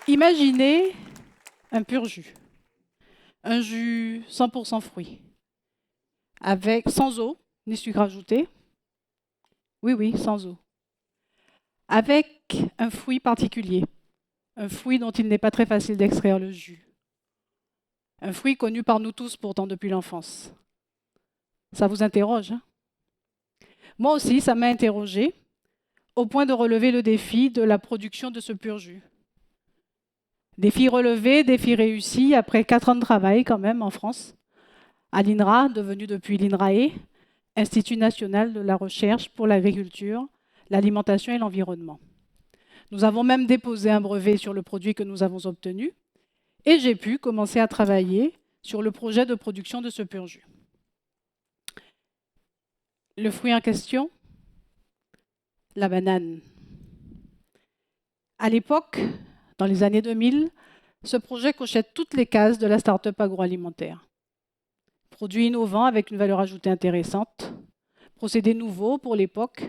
Imaginez un pur jus, un jus 100% fruits, sans eau, ni sucre ajouté. Oui, oui, sans eau. Avec un fruit particulier, un fruit dont il n'est pas très facile d'extraire le jus. Un fruit connu par nous tous pourtant depuis l'enfance. Ça vous interroge, hein? Moi aussi, ça m'a interrogé, au point de relever le défi de la production de ce pur jus. Défi relevé, défi réussi, après 4 ans de travail quand même en France, à l'INRA, devenu depuis l'INRAE, Institut national de la recherche pour l'agriculture, l'alimentation et l'environnement. Nous avons même déposé un brevet sur le produit que nous avons obtenu et j'ai pu commencer à travailler sur le projet de production de ce pur jus. Le fruit en question, la banane. À l'époque, dans les années 2000, ce projet cochait toutes les cases de la start-up agroalimentaire. Produit innovant avec une valeur ajoutée intéressante, procédé nouveau pour l'époque,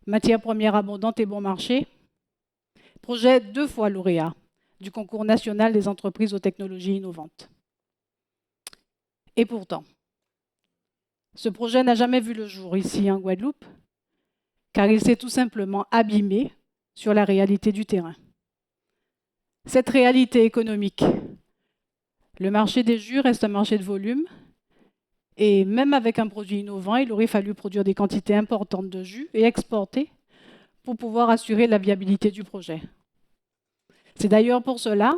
matière première abondante et bon marché, projet 2 fois lauréat du concours national des entreprises aux technologies innovantes. Et pourtant, ce projet n'a jamais vu le jour ici en Guadeloupe, car il s'est tout simplement abîmé sur la réalité du terrain. Cette réalité économique, le marché des jus reste un marché de volume, et même avec un produit innovant, il aurait fallu produire des quantités importantes de jus et exporter pour pouvoir assurer la viabilité du projet. C'est d'ailleurs pour cela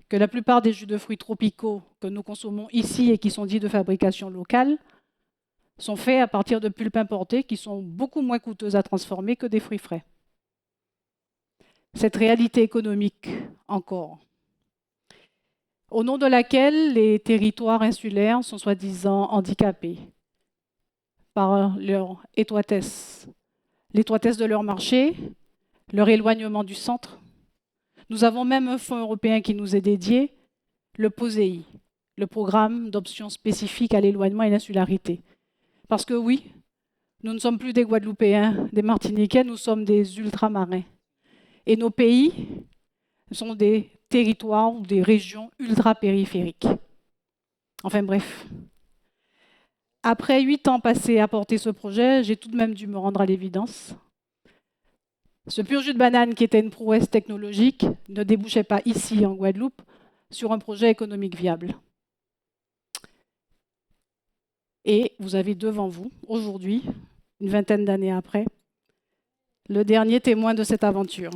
que la plupart des jus de fruits tropicaux que nous consommons ici et qui sont dits de fabrication locale sont faits à partir de pulpes importées qui sont beaucoup moins coûteuses à transformer que des fruits frais. Cette réalité économique, encore, au nom de laquelle les territoires insulaires sont soi-disant handicapés par leur étroitesse, l'étroitesse de leur marché, leur éloignement du centre. Nous avons même un fonds européen qui nous est dédié, le POSEI, le programme d'options spécifiques à l'éloignement et l'insularité. Parce que oui, nous ne sommes plus des Guadeloupéens, des Martiniquais, nous sommes des ultramarins. Et nos pays sont des territoires ou des régions ultra-périphériques. Enfin bref. Après 8 ans passés à porter ce projet, j'ai tout de même dû me rendre à l'évidence. Ce pur jus de banane, qui était une prouesse technologique, ne débouchait pas ici, en Guadeloupe, sur un projet économique viable. Et vous avez devant vous, aujourd'hui, une vingtaine d'années après, le dernier témoin de cette aventure.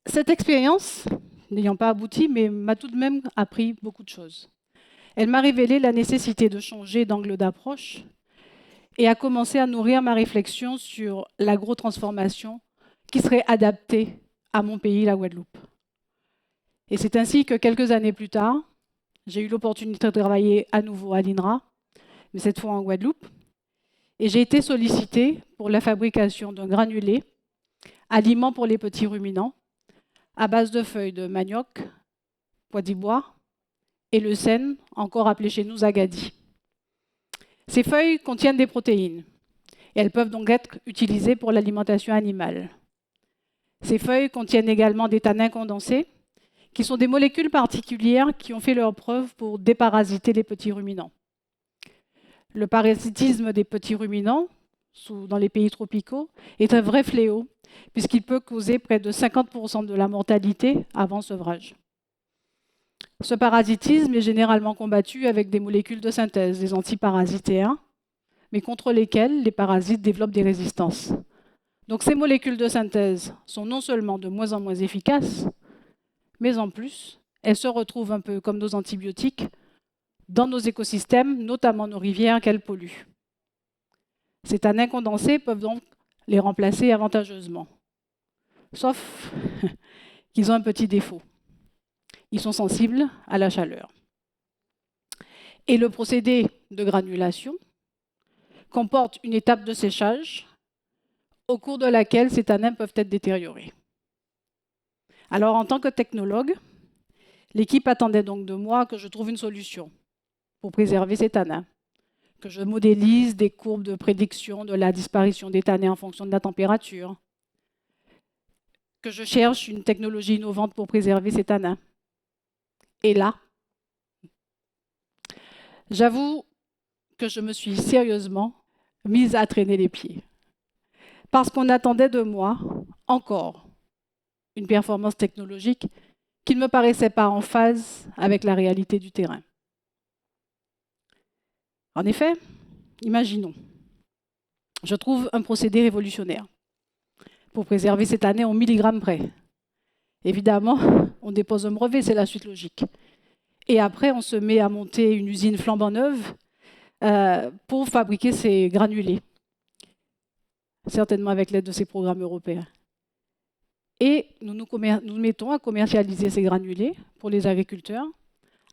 Cette expérience, n'ayant pas abouti, mais m'a tout de même appris beaucoup de choses. Elle m'a révélé la nécessité de changer d'angle d'approche et a commencé à nourrir ma réflexion sur l'agrotransformation qui serait adaptée à mon pays, la Guadeloupe. Et c'est ainsi que quelques années plus tard, j'ai eu l'opportunité de travailler à nouveau à l'INRA, mais cette fois en Guadeloupe, et j'ai été sollicitée pour la fabrication d'un granulé, aliment pour les petits ruminants, à base de feuilles de manioc, pois d'ivoire et le sène, encore appelé chez nous agadi. Ces feuilles contiennent des protéines et elles peuvent donc être utilisées pour l'alimentation animale. Ces feuilles contiennent également des tanins condensés, qui sont des molécules particulières qui ont fait leur preuve pour déparasiter les petits ruminants. Le parasitisme des petits ruminants, dans les pays tropicaux, est un vrai fléau, puisqu'il peut causer près de 50% de la mortalité avant sevrage. Ce parasitisme est généralement combattu avec des molécules de synthèse, des antiparasitaires, mais contre lesquels les parasites développent des résistances. Donc ces molécules de synthèse sont non seulement de moins en moins efficaces, mais en plus, elles se retrouvent un peu comme nos antibiotiques dans nos écosystèmes, notamment nos rivières qu'elles polluent. Ces tanins condensés peuvent donc les remplacer avantageusement. Sauf qu'ils ont un petit défaut. Ils sont sensibles à la chaleur. Et le procédé de granulation comporte une étape de séchage au cours de laquelle ces tanins peuvent être détériorés. Alors, en tant que technologue, l'équipe attendait donc de moi que je trouve une solution pour préserver ces tanins. que je modélise des courbes de prédiction de la disparition des tanins en fonction de la température, que je cherche une technologie innovante pour préserver ces tanins. Et là, j'avoue que je me suis sérieusement mise à traîner les pieds. Parce qu'on attendait de moi encore une performance technologique qui ne me paraissait pas en phase avec la réalité du terrain. En effet, imaginons, je trouve un procédé révolutionnaire pour préserver cette année au milligramme près. Évidemment, on dépose un brevet, c'est la suite logique. Et après, on se met à monter une usine flambant neuve pour fabriquer ces granulés, certainement avec l'aide de ces programmes européens. Et nous nous mettons à commercialiser ces granulés pour les agriculteurs,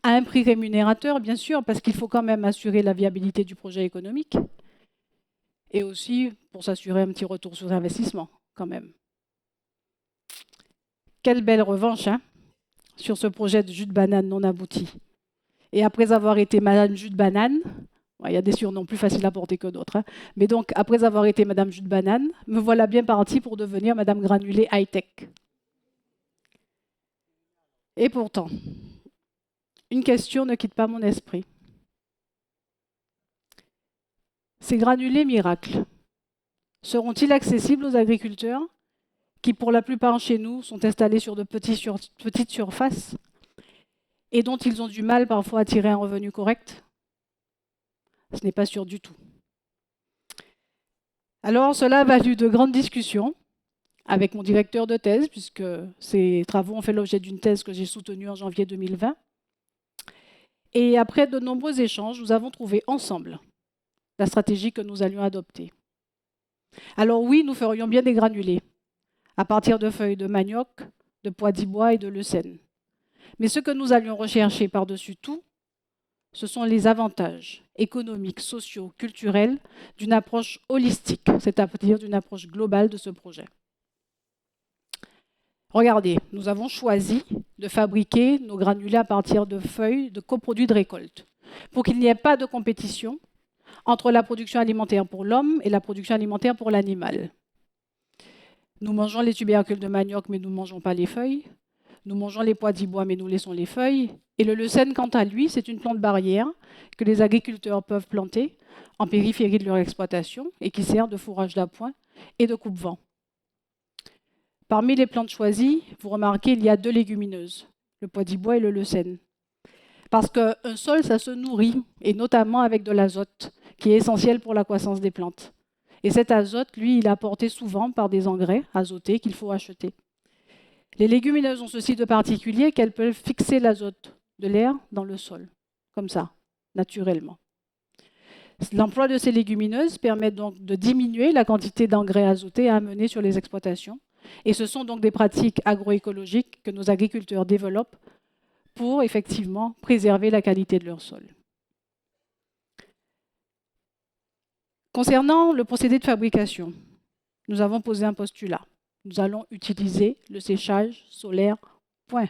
à un prix rémunérateur, bien sûr, parce qu'il faut quand même assurer la viabilité du projet économique, et aussi pour s'assurer un petit retour sur investissement, quand même. Quelle belle revanche, hein, sur ce projet de jus de banane non abouti. Et après avoir été Madame Jus de Banane, il y a des surnoms plus faciles à porter que d'autres, hein, mais donc après avoir été Madame Jus de Banane, me voilà bien partie pour devenir Madame Granulé High-Tech. Et pourtant, une question ne quitte pas mon esprit. Ces granulés miracles seront-ils accessibles aux agriculteurs qui, pour la plupart chez nous, sont installés sur de petites surfaces et dont ils ont du mal parfois à tirer un revenu correct? Ce n'est pas sûr du tout. Alors, cela a valu de grandes discussions avec mon directeur de thèse, puisque ces travaux ont fait l'objet d'une thèse que j'ai soutenue en janvier 2020. Et après de nombreux échanges, nous avons trouvé ensemble la stratégie que nous allions adopter. Alors oui, nous ferions bien des granulés, à partir de feuilles de manioc, de pois d'ibois et de leucène. Mais ce que nous allions rechercher par-dessus tout, ce sont les avantages économiques, sociaux, culturels d'une approche holistique, c'est-à-dire d'une approche globale de ce projet. Regardez, nous avons choisi de fabriquer nos granulés à partir de feuilles de coproduits de récolte, pour qu'il n'y ait pas de compétition entre la production alimentaire pour l'homme et la production alimentaire pour l'animal. Nous mangeons les tubercules de manioc, mais nous ne mangeons pas les feuilles. Nous mangeons les pois d'ibois, mais nous laissons les feuilles. Et le leucène, quant à lui, c'est une plante barrière que les agriculteurs peuvent planter en périphérie de leur exploitation et qui sert de fourrage d'appoint et de coupe-vent. Parmi les plantes choisies, vous remarquez, il y a 2 légumineuses, le pois d'ibois et le leucène. Parce qu'un sol, ça se nourrit, et notamment avec de l'azote, qui est essentiel pour la croissance des plantes. Et cet azote, lui, il est apporté souvent par des engrais azotés qu'il faut acheter. Les légumineuses ont ceci de particulier qu'elles peuvent fixer l'azote de l'air dans le sol, comme ça, naturellement. L'emploi de ces légumineuses permet donc de diminuer la quantité d'engrais azotés à amener sur les exploitations. Et ce sont donc des pratiques agroécologiques que nos agriculteurs développent pour effectivement préserver la qualité de leur sol. Concernant le procédé de fabrication, nous avons posé un postulat. Nous allons utiliser le séchage solaire, point.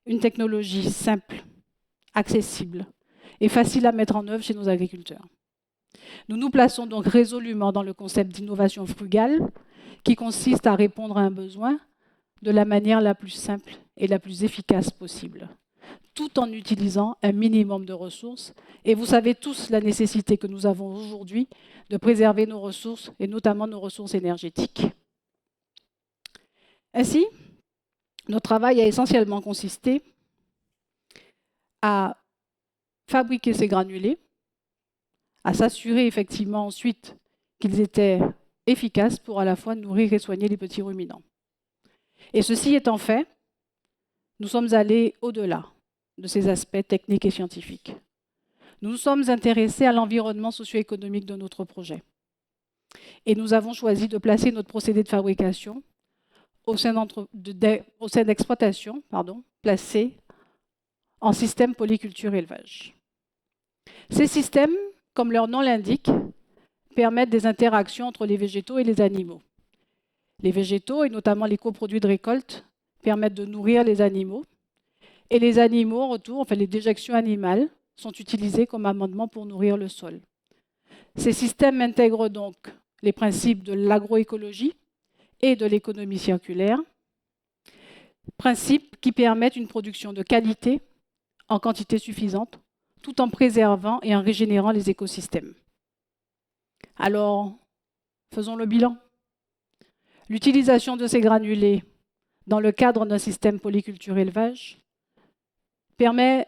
Une technologie simple, accessible et facile à mettre en œuvre chez nos agriculteurs. Nous nous plaçons donc résolument dans le concept d'innovation frugale qui consiste à répondre à un besoin de la manière la plus simple et la plus efficace possible, tout en utilisant un minimum de ressources. Et vous savez tous la nécessité que nous avons aujourd'hui de préserver nos ressources, et notamment nos ressources énergétiques. Ainsi, notre travail a essentiellement consisté à fabriquer ces granulés, à s'assurer effectivement ensuite qu'ils étaient efficaces pour à la fois nourrir et soigner les petits ruminants. Et ceci étant fait, nous sommes allés au-delà de ces aspects techniques et scientifiques. Nous nous sommes intéressés à l'environnement socio-économique de notre projet. Et nous avons choisi de placer notre procédé de fabrication au sein d'exploitations placées en système polyculture élevage. Ces systèmes, comme leur nom l'indique, permettent des interactions entre les végétaux et les animaux. Les végétaux, et notamment les coproduits de récolte, permettent de nourrir les animaux. Et les animaux, en retour, les déjections animales, sont utilisés comme amendement pour nourrir le sol. Ces systèmes intègrent donc les principes de l'agroécologie et de l'économie circulaire, principes qui permettent une production de qualité en quantité suffisante, tout en préservant et en régénérant les écosystèmes. Alors, faisons le bilan. L'utilisation de ces granulés dans le cadre d'un système polyculture-élevage permet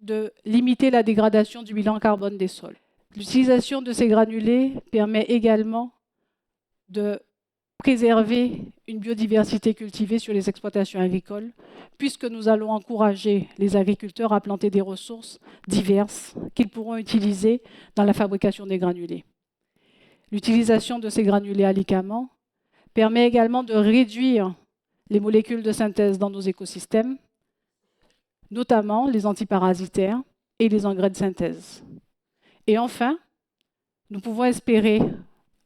de limiter la dégradation du bilan carbone des sols. L'utilisation de ces granulés permet également de préserver une biodiversité cultivée sur les exploitations agricoles, puisque nous allons encourager les agriculteurs à planter des ressources diverses qu'ils pourront utiliser dans la fabrication des granulés. L'utilisation de ces granulés alicaments permet également de réduire les molécules de synthèse dans nos écosystèmes, notamment les antiparasitaires et les engrais de synthèse. Et enfin, nous pouvons espérer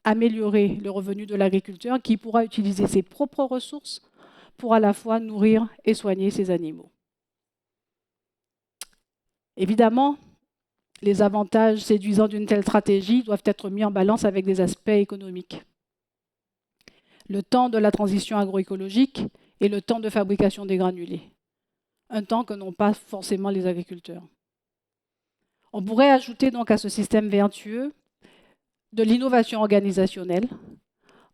améliorer le revenu de l'agriculteur qui pourra utiliser ses propres ressources pour à la fois nourrir et soigner ses animaux. Évidemment, les avantages séduisants d'une telle stratégie doivent être mis en balance avec des aspects économiques. Le temps de la transition agroécologique et le temps de fabrication des granulés. Un temps que n'ont pas forcément les agriculteurs. On pourrait ajouter donc à ce système vertueux de l'innovation organisationnelle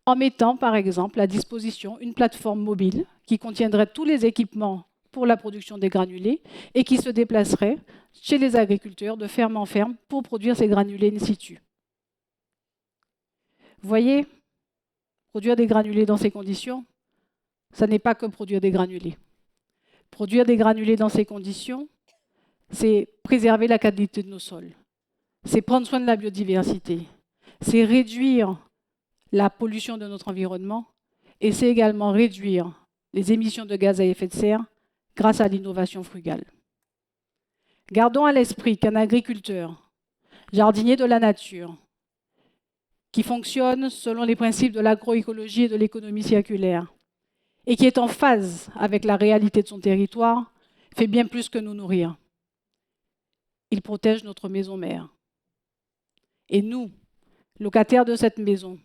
en mettant par exemple à disposition une plateforme mobile qui contiendrait tous les équipements pour la production des granulés et qui se déplacerait chez les agriculteurs de ferme en ferme pour produire ces granulés in situ. Vous voyez, produire des granulés dans ces conditions, ça n'est pas que produire des granulés. Produire des granulés dans ces conditions, c'est préserver la qualité de nos sols, c'est prendre soin de la biodiversité, c'est réduire la pollution de notre environnement et c'est également réduire les émissions de gaz à effet de serre grâce à l'innovation frugale. Gardons à l'esprit qu'un agriculteur, jardinier de la nature, qui fonctionne selon les principes de l'agroécologie et de l'économie circulaire, et qui est en phase avec la réalité de son territoire, fait bien plus que nous nourrir. Il protège notre maison mère. Et nous, locataires de cette maison,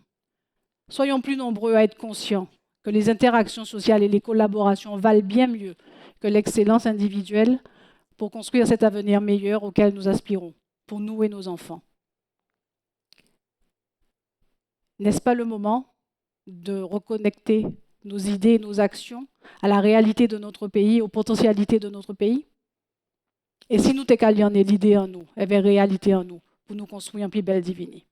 soyons plus nombreux à être conscients que les interactions sociales et les collaborations valent bien mieux que l'excellence individuelle pour construire cet avenir meilleur auquel nous aspirons, pour nous et nos enfants. N'est-ce pas le moment de reconnecter nos idées et nos actions à la réalité de notre pays, aux potentialités de notre pays? Et si nous t'écalions l'idée en nous, et réalité en nous, pour nous construire un plus bel divini.